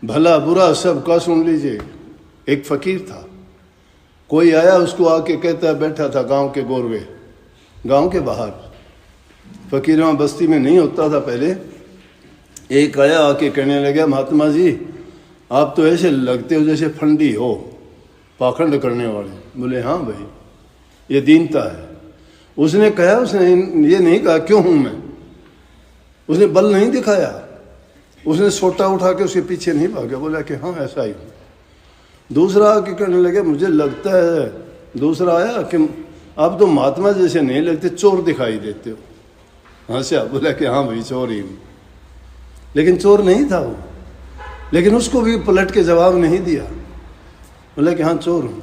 भला बुरा सबका सुन लीजिए। एक फकीर था, कोई आया उसको आके कहता, बैठा था गांव के गोरवे, गांव के बाहर, फकीर वहाँ बस्ती में नहीं होता था पहले। एक आया आके कहने लगा, महात्मा जी आप तो ऐसे लगते हो जैसे फंडी हो, पाखंड करने वाले। बोले हाँ भाई, ये दीनता है। उसने कहा, उसने ये नहीं कहा क्यों हूं मैं, उसने बल नहीं दिखाया, उसने सोटा उठा के उसके पीछे नहीं भागा, बोला कि हाँ ऐसा ही हूँ। दूसरा आके कहने लगे, मुझे लगता है, दूसरा आया कि आप तो महात्मा जैसे नहीं लगते, चोर दिखाई देते हो। हंसा, बोला कि हाँ भाई चोर ही हूँ। लेकिन चोर नहीं था वो, लेकिन उसको भी पलट के जवाब नहीं दिया, बोला कि हाँ चोर हूँ।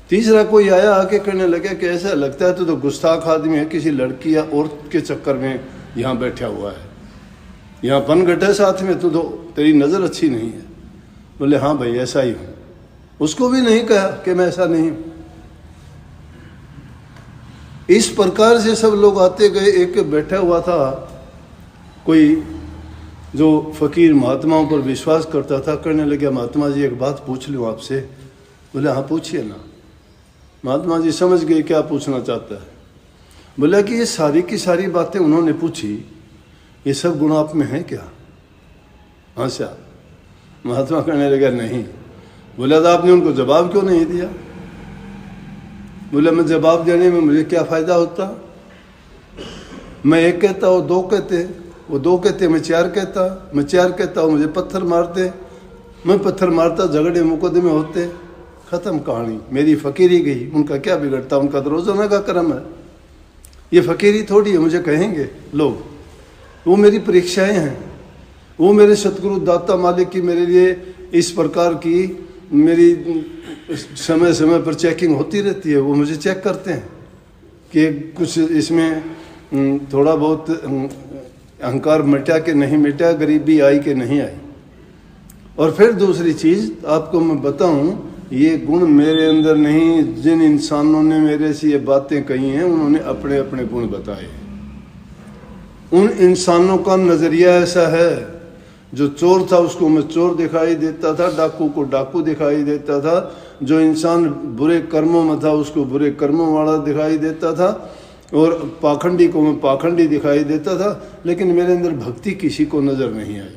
तीसरा कोई आया आके कहने लगा कि ऐसा लगता है तो गुस्ताख आदमी है, किसी लड़की या औरत के चक्कर में यहाँ बैठा हुआ है, यहाँ पन घटे साथ में, तो तेरी नज़र अच्छी नहीं है। बोले हाँ भाई ऐसा ही हूँ। उसको भी नहीं कहा कि मैं ऐसा नहीं हूँ। इस प्रकार से सब लोग आते गए। एक बैठा हुआ था कोई जो फकीर महात्माओं पर विश्वास करता था, कहने लगा, महात्मा जी एक बात पूछ लूँ आपसे। बोले हाँ पूछिए ना। महात्मा जी समझ गए क्या पूछना चाहता है। बोला कि ये सारी की सारी बातें उन्होंने पूछी, ये सब गुण आप में है क्या? हाँ सा। महात्मा कहने लगा नहीं। बोला तो आपने उनको जवाब क्यों नहीं दिया? बोला मैं जवाब देने में मुझे क्या फ़ायदा होता, मैं एक कहता वो दो कहते, वो दो कहते मैं चार कहता, मैं चार कहता हूँ मुझे पत्थर मारते, मैं पत्थर मारता झगड़े मुकदमे होते, ख़त्म कहानी। मेरी फ़कीरी गई, उनका क्या बिगड़ता, उनका तो रोज़ाना का कर्म है। ये फ़कीरी थोड़ी है मुझे कहेंगे लोग, वो मेरी परीक्षाएं हैं, वो मेरे सतगुरु दाता मालिक की मेरे लिए इस प्रकार की मेरी समय समय पर चेकिंग होती रहती है। वो मुझे चेक करते हैं कि कुछ इसमें थोड़ा बहुत अहंकार मिटा के नहीं मिटा, गरीबी आई कि नहीं आई। और फिर दूसरी चीज़ आपको मैं बताऊं, ये गुण मेरे अंदर नहीं, जिन इंसानों ने मेरे से ये बातें कही हैं उन्होंने अपने अपने गुण बताए। उन इंसानों का नज़रिया ऐसा है, जो चोर था उसको मैं चोर दिखाई देता था, डाकू को डाकू दिखाई देता था, जो इंसान बुरे कर्मों में था उसको बुरे कर्मों वाला दिखाई देता था, और पाखंडी को मैं पाखंडी दिखाई देता था। लेकिन मेरे अंदर भक्ति किसी को नज़र नहीं आई।